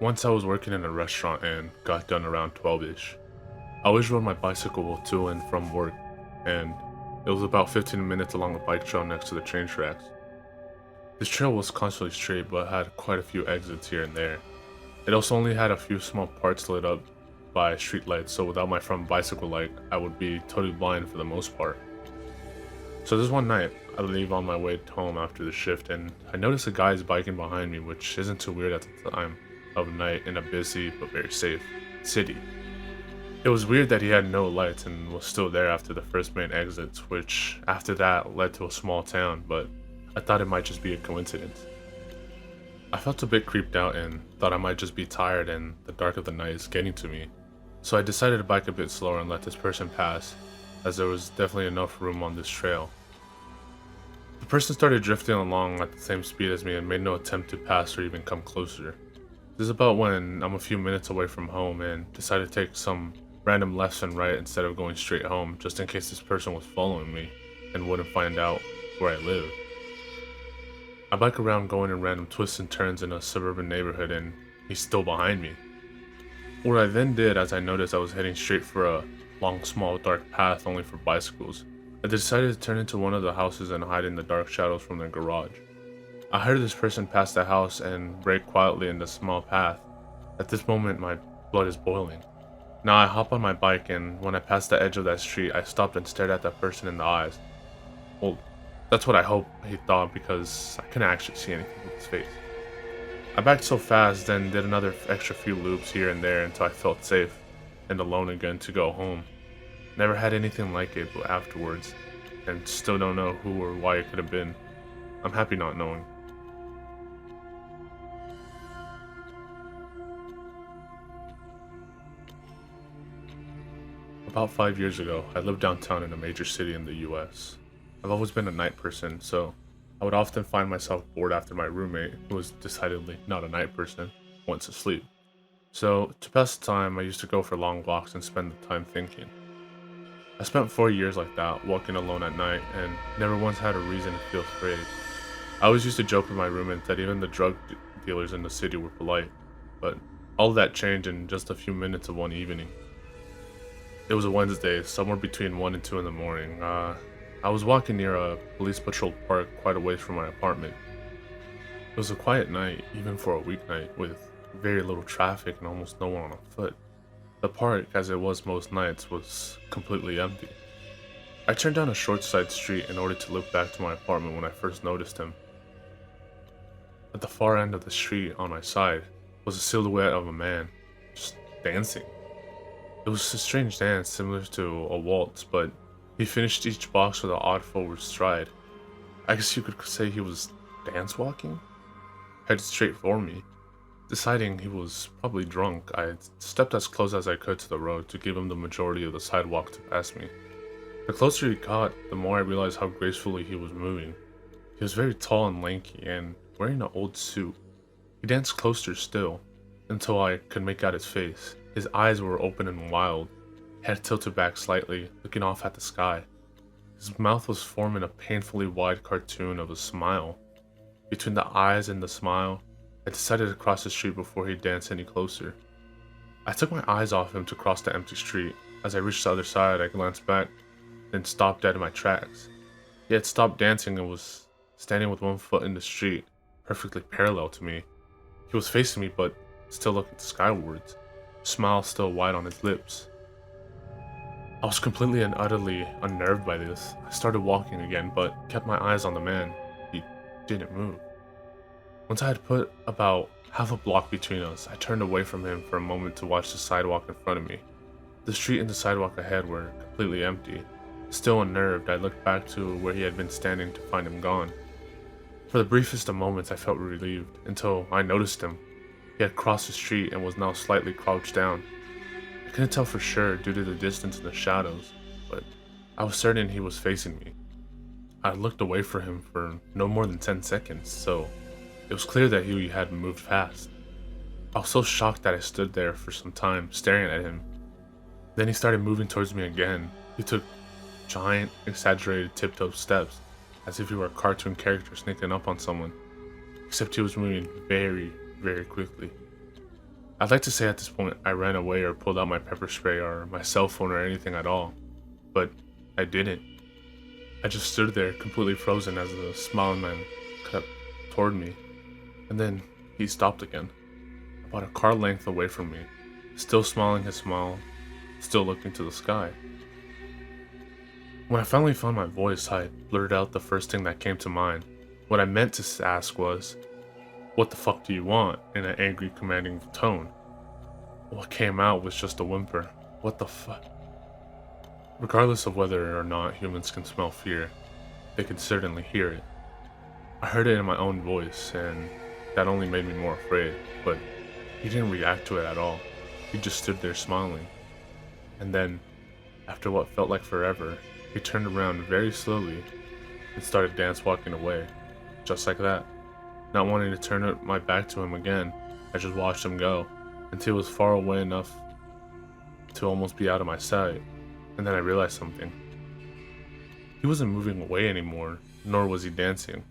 Once I was working in a restaurant and got done around 12ish. I always rode my bicycle to and from work, and it was about 15 minutes along the bike trail next to the train tracks. This trail was constantly straight but had quite a few exits here and there. It also only had a few small parts lit up by streetlights, so without my front bicycle light, I would be totally blind for the most part. So this one night, I leave on my way home after the shift, and I notice a guy is biking behind me, which isn't too weird at the time of night in a busy but very safe city. It was weird that he had no lights and was still there after the first main exits, which after that led to a small town, but I thought it might just be a coincidence. I felt a bit creeped out and thought I might just be tired and the dark of the night is getting to me, so I decided to bike a bit slower and let this person pass, as there was definitely enough room on this trail. The person started drifting along at the same speed as me and made no attempt to pass or even come closer. This is about when I'm a few minutes away from home and decided to take some random lefts and right instead of going straight home, just in case this person was following me and wouldn't find out where I live. I bike around going in random twists and turns in a suburban neighborhood and he's still behind me. What I then did, as I noticed I was heading straight for a long small dark path only for bicycles, I decided to turn into one of the houses and hide in the dark shadows from their garage. I heard this person pass the house and brake quietly in the small path. At this moment my blood is boiling. Now I hop on my bike, and when I passed the edge of that street, I stopped and stared at that person in the eyes. Well, that's what I hope he thought, because I couldn't actually see anything with his face. I backed so fast, then did another extra few loops here and there until I felt safe and alone again to go home. Never had anything like it but afterwards, and still don't know who or why it could have been. I'm happy not knowing. About 5 years ago, I lived downtown in a major city in the US. I've always been a night person, so I would often find myself bored after my roommate, who was decidedly not a night person, went to sleep. So, to pass the time, I used to go for long walks and spend the time thinking. I spent 4 years like that, walking alone at night, and never once had a reason to feel afraid. I always used to joke with my roommate that even the dealers in the city were polite, but all of that changed in just a few minutes of one evening. It was a Wednesday, somewhere between 1 and 2 in the morning. I was walking near a police patrol park quite a ways from my apartment. It was a quiet night, even for a weeknight, with very little traffic and almost no one on foot. The park, as it was most nights, was completely empty. I turned down a short side street in order to look back to my apartment when I first noticed him. At the far end of the street on my side was a silhouette of a man, just dancing. It was a strange dance, similar to a waltz, but he finished each box with an odd forward stride. I guess you could say he was dance walking? Headed straight for me. Deciding he was probably drunk, I stepped as close as I could to the road to give him the majority of the sidewalk to pass me. The closer he got, the more I realized how gracefully he was moving. He was very tall and lanky, and wearing an old suit. He danced closer still, until I could make out his face. His eyes were open and wild, head tilted back slightly, looking off at the sky. His mouth was forming a painfully wide cartoon of a smile. Between the eyes and the smile, I decided to cross the street before he danced any closer. I took my eyes off him to cross the empty street. As I reached the other side, I glanced back, then stopped dead in my tracks. He had stopped dancing and was standing with one foot in the street, perfectly parallel to me. He was facing me, but still looking skywards, smile still wide on his lips. I was completely and utterly unnerved by this. I started walking again, but kept my eyes on the man. He didn't move. Once I had put about half a block between us, I turned away from him for a moment to watch the sidewalk in front of me. The street and the sidewalk ahead were completely empty. Still unnerved, I looked back to where he had been standing to find him gone. For the briefest of moments I felt relieved, until I noticed him. He had crossed the street and was now slightly crouched down. I couldn't tell for sure due to the distance and the shadows, but I was certain he was facing me. I looked away from him for no more than 10 seconds, so it was clear that he had moved fast. I was so shocked that I stood there for some time, staring at him. Then he started moving towards me again. He took giant, exaggerated tiptoe steps, as if he were a cartoon character sneaking up on someone, except he was moving very, very quickly. I'd like to say at this point I ran away or pulled out my pepper spray or my cell phone or anything at all, but I didn't. I just stood there completely frozen as the smiling man crept toward me, and then he stopped again, about a car length away from me, still smiling his smile, still looking to the sky. When I finally found my voice, I blurted out the first thing that came to mind. What I meant to ask was, "What the fuck do you want?" in an angry, commanding tone. What came out was just a whimper. What the fuck? Regardless of whether or not humans can smell fear, they can certainly hear it. I heard it in my own voice, and that only made me more afraid, but he didn't react to it at all. He just stood there smiling. And then, after what felt like forever, he turned around very slowly and started dance walking away. Just like that. Not wanting to turn my back to him again, I just watched him go until he was far away enough to almost be out of my sight. And then I realized something. He wasn't moving away anymore, nor was he dancing.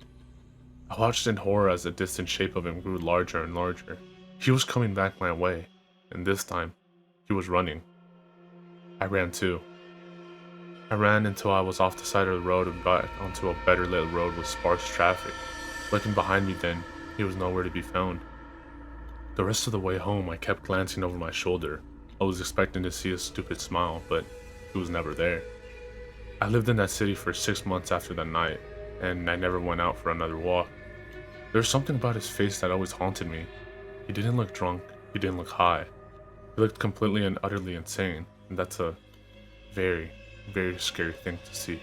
I watched in horror as the distant shape of him grew larger and larger. He was coming back my way, and this time, he was running. I ran too. I ran until I was off the side of the road and got onto a better lit road with sparse traffic. Looking behind me then, he was nowhere to be found. The rest of the way home, I kept glancing over my shoulder. I was expecting to see a stupid smile, but he was never there. I lived in that city for 6 months after that night, and I never went out for another walk. There was something about his face that always haunted me. He didn't look drunk, he didn't look high. He looked completely and utterly insane, and that's a very, very scary thing to see.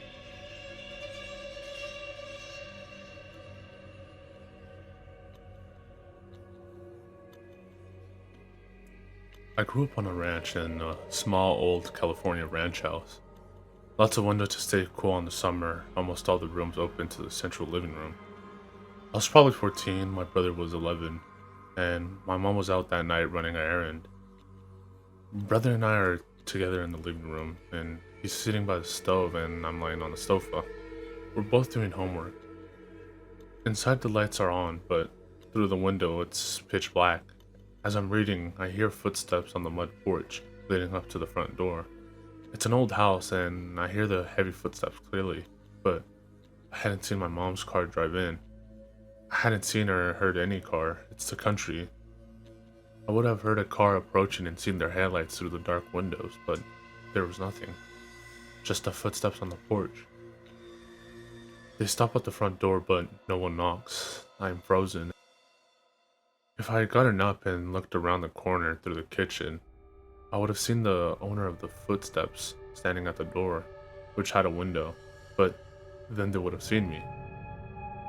I grew up on a ranch in a small old California ranch house. Lots of windows to stay cool in the summer, almost all the rooms open to the central living room. I was probably 14, my brother was 11, and my mom was out that night running an errand. Brother and I are together in the living room, and he's sitting by the stove and I'm lying on the sofa. We're both doing homework. Inside the lights are on, but through the window it's pitch black. As I'm reading, I hear footsteps on the mud porch leading up to the front door. It's an old house and I hear the heavy footsteps clearly, but I hadn't seen my mom's car drive in. I hadn't seen or heard any car. It's the country. I would have heard a car approaching and seen their headlights through the dark windows, but there was nothing. Just the footsteps on the porch. They stop at the front door, but no one knocks. I am frozen. If I had gotten up and looked around the corner through the kitchen, I would have seen the owner of the footsteps standing at the door, which had a window, but then they would have seen me.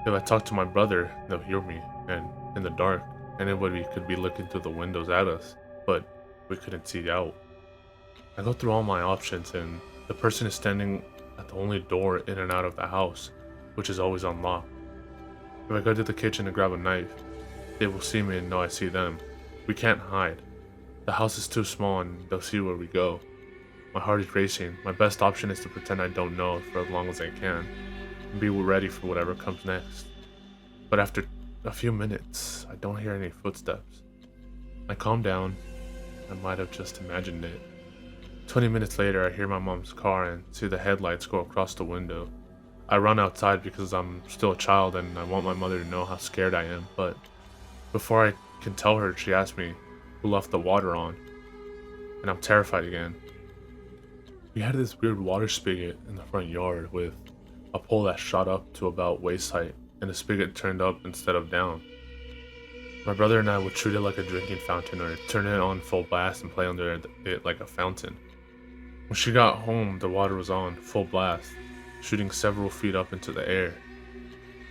If I talked to my brother, they'll hear me, and in the dark, anybody could be looking through the windows at us, but we couldn't see out. I go through all my options, and the person is standing at the only door in and out of the house, which is always unlocked. If I go to the kitchen to grab a knife, they will see me and know I see them. We can't hide. The house is too small and they'll see where we go. My heart is racing. My best option is to pretend I don't know for as long as I can, and be ready for whatever comes next. But after a few minutes, I don't hear any footsteps. I calm down. I might have just imagined it. 20 minutes later, I hear my mom's car and see the headlights go across the window. I run outside because I'm still a child and I want my mother to know how scared I am, but before I can tell her, she asks me who left the water on, and I'm terrified again. We had this weird water spigot in the front yard with a pole that shot up to about waist height, and the spigot turned up instead of down. My brother and I would treat it like a drinking fountain or turn it on full blast and play under it like a fountain. When she got home, the water was on full blast, shooting several feet up into the air.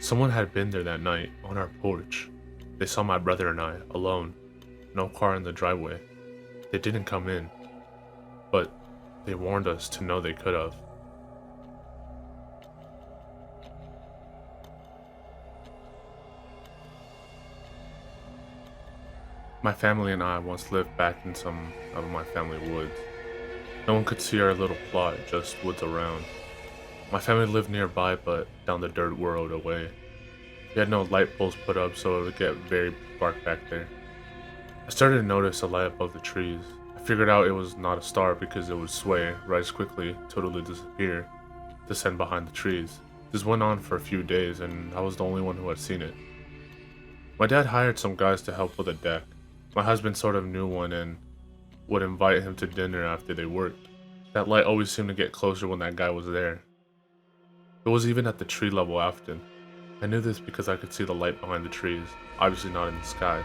Someone had been there that night on our porch. They saw my brother and I, alone, no car in the driveway. They didn't come in, but they warned us to know they could have. My family and I once lived back in some of my family woods. No one could see our little plot, just woods around. My family lived nearby, but down the dirt road away. We had no light poles put up, so it would get very dark back there. I started to notice a light above the trees. I figured out it was not a star because it would sway, rise quickly, totally disappear, descend behind the trees. This went on for a few days and I was the only one who had seen it. My dad hired some guys to help with a deck. My husband sort of knew one and would invite him to dinner after they worked. That light always seemed to get closer when that guy was there. It was even at the tree level often. I knew this because I could see the light behind the trees, obviously not in the sky.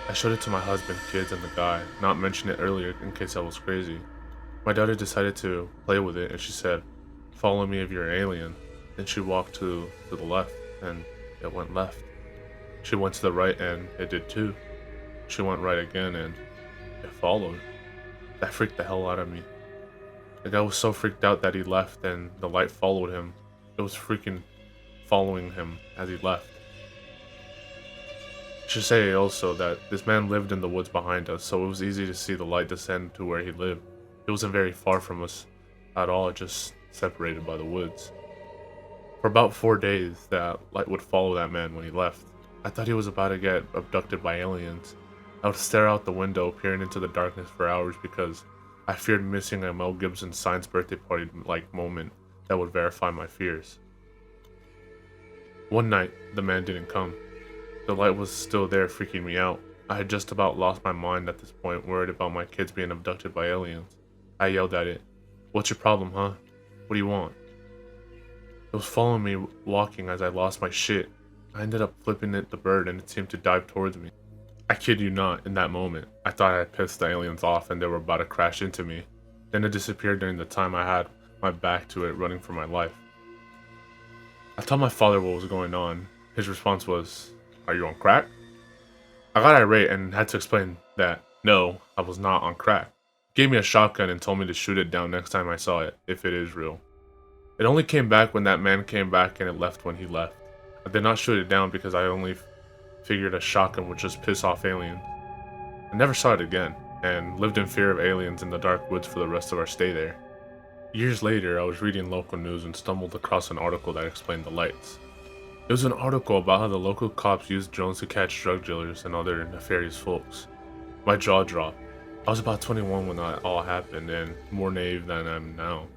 I showed it to my husband, kids, and the guy, not mention it earlier in case I was crazy. My daughter decided to play with it and she said, "Follow me if you're an alien." Then she walked to the left and it went left. She went to the right and it did too. She went right again and it followed. That freaked the hell out of me. The guy was so freaked out that he left and the light followed him. It was freaking following him as he left. I should say also that this man lived in the woods behind us, so it was easy to see the light descend to where he lived. It wasn't very far from us at all, just separated by the woods. For about 4 days, that light would follow that man when he left. I thought he was about to get abducted by aliens. I would stare out the window, peering into the darkness for hours because I feared missing a Mel Gibson science birthday party-like moment that would verify my fears. One night, the man didn't come. The light was still there, freaking me out. I had just about lost my mind at this point, worried about my kids being abducted by aliens. I yelled at it, "What's your problem, huh? What do you want?" It was following me, walking as I lost my shit. I ended up flipping it the bird and it seemed to dive towards me. I kid you not, in that moment, I thought I had pissed the aliens off and they were about to crash into me. Then it disappeared during the time I had my back to it, running for my life. I told my father what was going on. His response was, "Are you on crack?" I got irate and had to explain that, no, I was not on crack. He gave me a shotgun and told me to shoot it down next time I saw it, if it is real. It only came back when that man came back and it left when he left. I did not shoot it down because I only figured a shotgun would just piss off aliens. I never saw it again, and lived in fear of aliens in the dark woods for the rest of our stay there. Years later, I was reading local news and stumbled across an article that explained the lights. It was an article about how the local cops used drones to catch drug dealers and other nefarious folks. My jaw dropped. I was about 21 when that all happened, and more naive than I am now.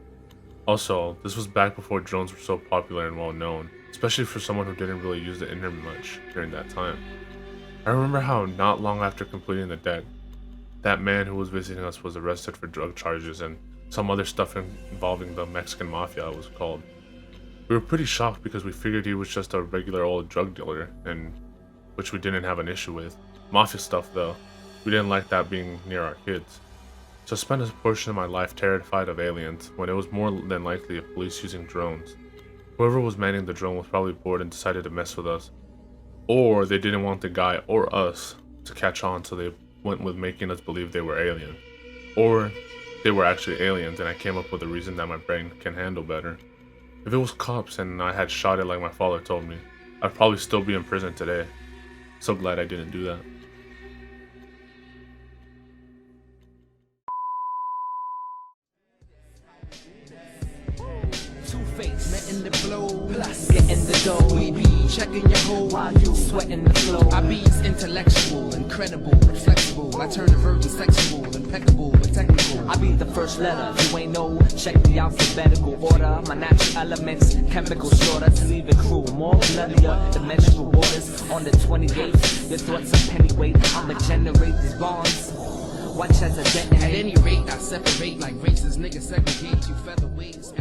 Also, this was back before drones were so popular and well known, especially for someone who didn't really use the internet much during that time. I remember how not long after completing the deck, that man who was visiting us was arrested for drug charges and some other stuff involving the Mexican mafia, it was called. We were pretty shocked because we figured he was just a regular old drug dealer, and which we didn't have an issue with. Mafia stuff though, we didn't like that being near our kids. So I spent a portion of my life terrified of aliens when it was more than likely a police using drones. Whoever was manning the drone was probably bored and decided to mess with us. Or they didn't want the guy or us to catch on, so they went with making us believe they were aliens. Or they were actually aliens and I came up with a reason that my brain can handle better. If it was cops and I had shot it like my father told me, I'd probably still be in prison today. So glad I didn't do that. Letting the flow, plus getting the dough. We be checking your hole while you sweating the flow. I be's intellectual, incredible, flexible. I turn the virgin sexual, impeccable, but technical. I be the first letter, you ain't know. Check the alphabetical order. My natural elements, chemical shorter to leave it cruel. More bloodier, dimensional waters on the 28th. Your thoughts are pennyweight. I'ma generate these bonds. Watch as I detonate. At any rate, I separate like races. Niggas segregate you featherweights.